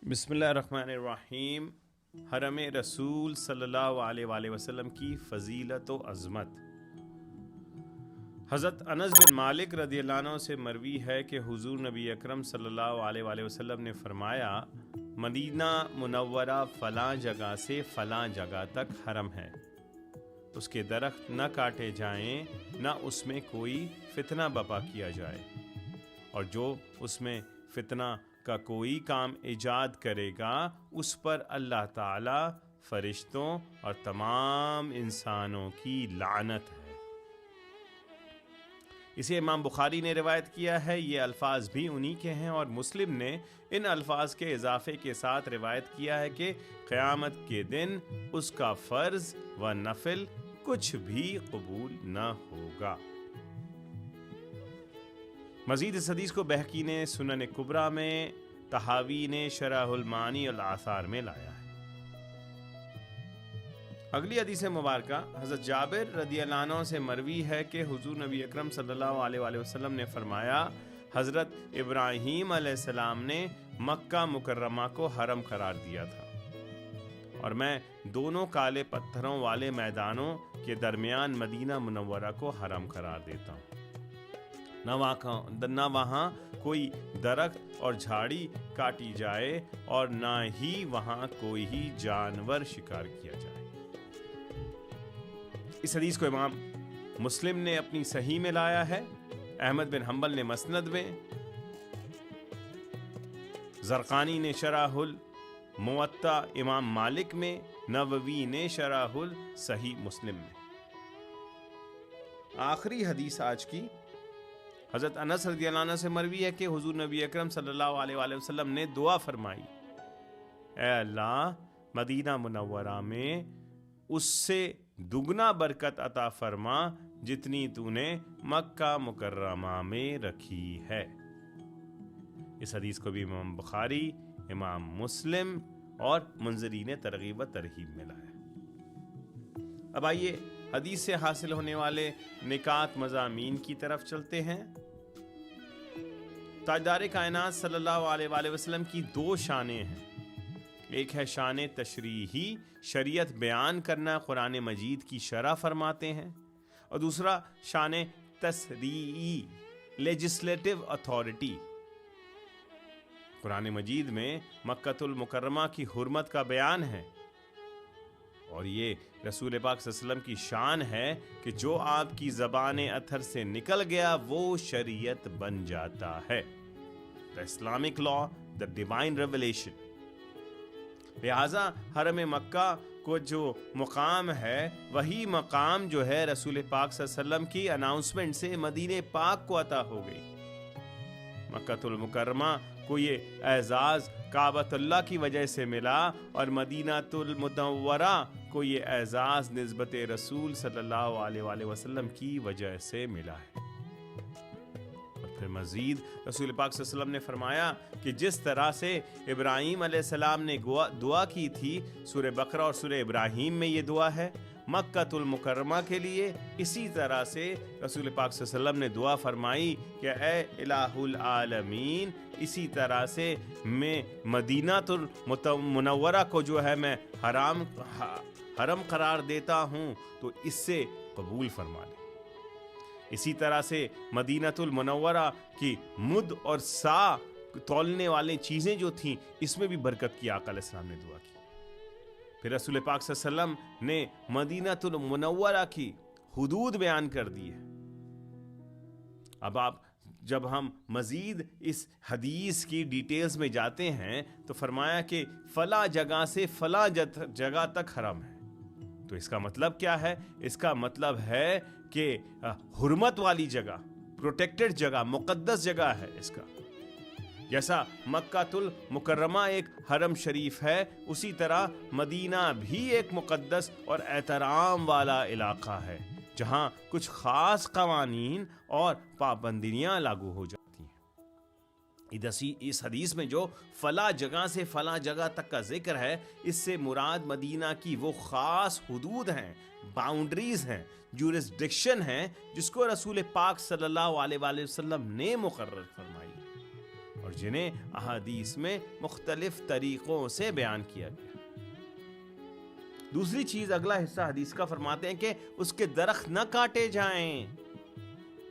بسم اللہ الرحمن الرحیم۔ حرم رسول صلی اللہ علیہ وآلہ وسلم کی فضیلت و عظمت۔ حضرت انس بن مالک رضی اللہ عنہ سے مروی ہے کہ حضور نبی اکرم صلی اللہ علیہ وآلہ وسلم نے فرمایا، مدینہ منورہ فلاں جگہ سے فلاں جگہ تک حرم ہے، اس کے درخت نہ کاٹے جائیں، نہ اس میں کوئی فتنہ برپا کیا جائے، اور جو اس میں فتنہ کا کوئی کام ایجاد کرے گا اس پر اللہ تعالی، فرشتوں اور تمام انسانوں کی لعنت ہے۔ اسے امام بخاری نے روایت کیا ہے، یہ الفاظ بھی انہی کے ہیں، اور مسلم نے ان الفاظ کے اضافے کے ساتھ روایت کیا ہے کہ قیامت کے دن اس کا فرض و نفل کچھ بھی قبول نہ ہوگا۔ مزید اس حدیث کو بہقی نے سنن کبریٰ میں، طحاوی نے شرح المعانی والآثار میں لایا ہے۔ اگلی حدیث مبارکہ حضرت جابر رضی اللہ عنہ سے مروی ہے کہ حضور نبی اکرم صلی اللہ علیہ وآلہ وسلم نے فرمایا، حضرت ابراہیم علیہ السلام نے مکہ مکرمہ کو حرم قرار دیا تھا، اور میں دونوں کالے پتھروں والے میدانوں کے درمیان مدینہ منورہ کو حرم قرار دیتا ہوں۔ نہ وہاں کوئی درخت اور جھاڑی کاٹی جائے، اور نہ ہی وہاں کوئی ہی جانور شکار کیا جائے۔ اس حدیث کو امام مسلم نے اپنی صحیح میں لایا ہے، احمد بن حنبل نے مسند میں، زرقانی نے شرح الموطا امام مالک میں، نووی نے شرح الصحیح مسلم میں۔ آخری حدیث آج کی حضرت انس رضی اللہ عنہ سے مروی ہے کہ حضور نبی اکرم صلی اللہ علیہ وآلہ وسلم نے دعا فرمائی، اے اللہ مدینہ منورہ میں اس سے دگنا برکت عطا فرما جتنی تو نے مکہ مکرمہ میں رکھی ہے۔ اس حدیث کو بھی امام بخاری، امام مسلم اور منذرین ترغیب و ترہیب میں لایا۔ اب آئیے حدیث سے حاصل ہونے والے نکات مضامین کی طرف چلتے ہیں۔ تاجدار کائنات صلی اللہ علیہ وآلہ وسلم کی دو شانیں ہیں، ایک ہے شان تشریحی، شریعت بیان کرنا، قرآن مجید کی شرح فرماتے ہیں، اور دوسرا شان تصریعی، لیجسلیٹو اتھارٹی۔ قرآن مجید میں مکہ المکرمہ کی حرمت کا بیان ہے، اور یہ رسول پاک صلی اللہ علیہ وسلم کی شان ہے کہ جو آپ کی زبان اطہر سے نکل گیا وہ شریعت بن جاتا ہے، the Islamic law, the divine revelation۔ لہٰذا حرم مکہ کو جو مقام ہے، وہی مقام جو ہے رسول پاک صلی اللہ علیہ وسلم کی اناؤنسمنٹ سے مدینہ پاک کو عطا ہو گئی۔ مکہ المکرمہ کو یہ اعزاز کعبۃ اللہ کی وجہ سے ملا، اور مدینہ المنورہ کو یہ اعزاز نسبت رسول صلی اللہ علیہ وآلہ وسلم کی وجہ سے ملا ہے۔ اور پھر مزید رسول پاک صلی اللہ علیہ وسلم نے فرمایا کہ جس طرح سے ابراہیم علیہ السلام نے دعا کی تھی، سورہ بقرہ اور سورہ ابراہیم میں یہ دعا ہے مکہ المکرمہ کے لیے، اسی طرح سے رسول پاک صلی اللہ علیہ وسلم نے دعا فرمائی کہ اے الہ العالمین، اسی طرح سے میں مدینہ المنورہ کو جو ہے میں حرم قرار دیتا ہوں، تو اس سے قبول فرما لے۔ اسی طرح سے مدینہ المنورہ کی مد اور سا تولنے والی چیزیں جو تھیں، اس میں بھی برکت کی آقا علیہ السلام نے دعا کی۔ پھر رسول پاک صلی اللہ علیہ وسلم نے مدینہ المنورہ کی حدود بیان کر دی ہے۔ اب جب ہم مزید اس حدیث کی ڈیٹیلز میں جاتے ہیں تو فرمایا کہ فلاں جگہ سے فلاں جگہ تک حرم ہے، تو اس کا مطلب کیا ہے؟ اس کا مطلب ہے کہ حرمت والی جگہ، پروٹیکٹڈ جگہ، مقدس جگہ ہے اس کا۔ جیسا مکہ المکرمہ ایک حرم شریف ہے، اسی طرح مدینہ بھی ایک مقدس اور احترام والا علاقہ ہے، جہاں کچھ خاص قوانین اور پابندیاں لاگو ہو جاتی ہیں۔ اس حدیث میں جو فلاں جگہ سے فلاں جگہ تک کا ذکر ہے، اس سے مراد مدینہ کی وہ خاص حدود ہیں، باؤنڈریز ہیں، جورسڈکشن ہیں، جس کو رسول پاک صلی اللہ علیہ وآلہ وسلم نے مقرر فرمائی۔ اور جنہیں احادیث میں مختلف طریقوں سے بیان کیا گیا۔ دوسری چیز اگلا حصہ حدیث کا فرماتے ہیں کہ اس کے درخت نہ کاٹے جائیں۔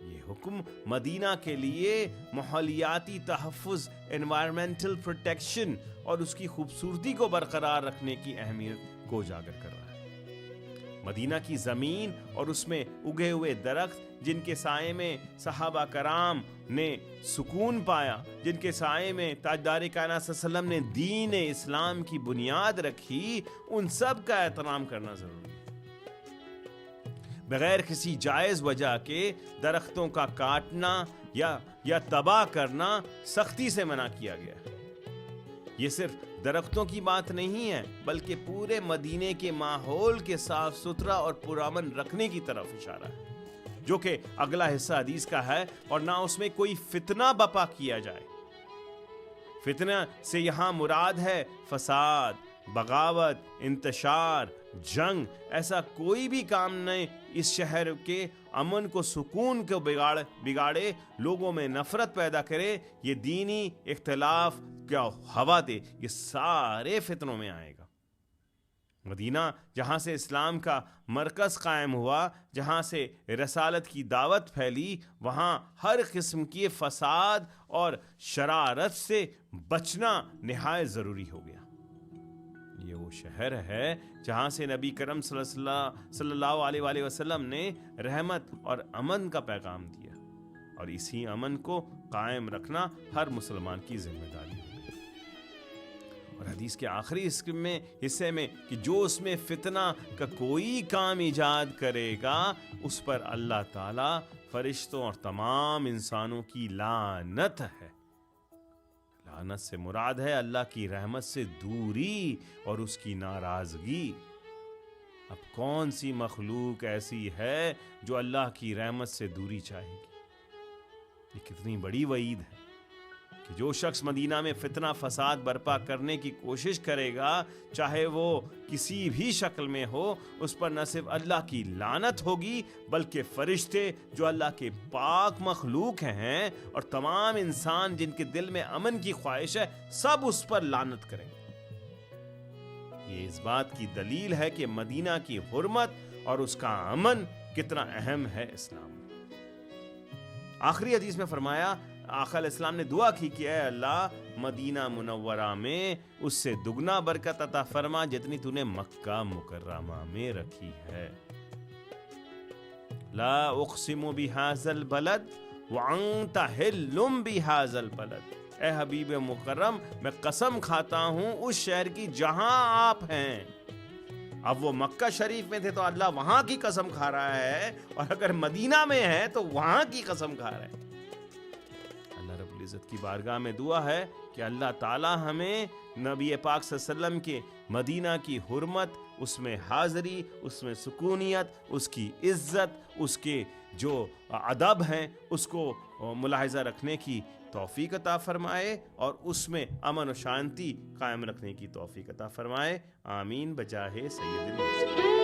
یہ حکم مدینہ کے لیے ماحولیاتی تحفظ، انوائرمنٹل پروٹیکشن اور اس کی خوبصورتی کو برقرار رکھنے کی اہمیت کو اجاگر کر رہا ہے۔ مدینہ کی زمین اور اس میں اگے ہوئے درخت جن کے سائے میں صحابہ کرام نے سکون پایا، جن کے سائے میں تاجدار کائنات صلی اللہ علیہ وسلم نے دین اسلام کی بنیاد رکھی، ان سب کا احترام کرنا ضروری ہے۔ بغیر کسی جائز وجہ کے درختوں کا کاٹنا یا تباہ کرنا سختی سے منع کیا گیا ہے۔ یہ صرف درختوں کی بات نہیں ہے بلکہ پورے مدینے کے ماحول کے صاف ستھرا اور پرامن رکھنے کی طرف اشارہ ہے، جو کہ اگلا حصہ حدیث کا ہے، اور نہ اس میں کوئی فتنہ بپا کیا جائے۔ فتنہ سے یہاں مراد ہے فساد، بغاوت، انتشار، جنگ۔ ایسا کوئی بھی کام نہیں اس شہر کے امن کو، سکون کو بگاڑے، لوگوں میں نفرت پیدا کرے، یہ دینی اختلاف کیا ہوا دے، یہ سارے فتنوں میں آئے گا۔ مدینہ جہاں سے اسلام کا مرکز قائم ہوا، جہاں سے رسالت کی دعوت پھیلی، وہاں ہر قسم کی فساد اور شرارت سے بچنا نہایت ضروری ہو گیا۔ یہ وہ شہر ہے جہاں سے نبی کرم صلی اللہ علیہ وآلہ وسلم نے رحمت اور امن کا پیغام دیا، اور اسی امن کو قائم رکھنا ہر مسلمان کی ذمہ داری ہے۔ اور حدیث کے آخری حصے میں کہ جو اس میں فتنہ کا کوئی کام ایجاد کرے گا اس پر اللہ تعالی، فرشتوں اور تمام انسانوں کی لعنت ہے۔ لعنت سے مراد ہے اللہ کی رحمت سے دوری اور اس کی ناراضگی۔ اب کون سی مخلوق ایسی ہے جو اللہ کی رحمت سے دوری چاہے گی؟ یہ کتنی بڑی وعید ہے کہ جو شخص مدینہ میں فتنہ فساد برپا کرنے کی کوشش کرے گا، چاہے وہ کسی بھی شکل میں ہو، اس پر نہ صرف اللہ کی لعنت ہوگی بلکہ فرشتے جو اللہ کے پاک مخلوق ہیں اور تمام انسان جن کے دل میں امن کی خواہش ہے، سب اس پر لعنت کریں گے۔ یہ اس بات کی دلیل ہے کہ مدینہ کی حرمت اور اس کا امن کتنا اہم ہے اسلام میں۔ آخری حدیث میں فرمایا، آقا علیہ السلام نے دعا کی کہ اے اللہ، مدینہ منورہ میں اس سے دگنا برکت عطا فرما جتنی تو نے مکہ مکرمہ میں رکھی ہے۔ لا اقسم بہذا البلد وانت حل بہذا البلد، اے حبیب مکرم، میں قسم کھاتا ہوں اس شہر کی جہاں آپ ہیں۔ اب وہ مکہ شریف میں تھے تو اللہ وہاں کی قسم کھا رہا ہے، اور اگر مدینہ میں ہے تو وہاں کی قسم کھا رہا ہے۔ اللہ رب العزت کی بارگاہ میں دعا ہے کہ اللہ تعالی ہمیں نبی پاک صلی اللہ علیہ وسلم کے مدینہ کی حرمت، اس میں حاضری، اس میں سکونیت، اس کی عزت، اس کے جو ادب ہیں اس کو ملاحظہ رکھنے کی توفیق عطا فرمائے، اور اس میں امن و شانتی قائم رکھنے کی توفیق عطا فرمائے۔ آمین بجاہ سید المرسلین۔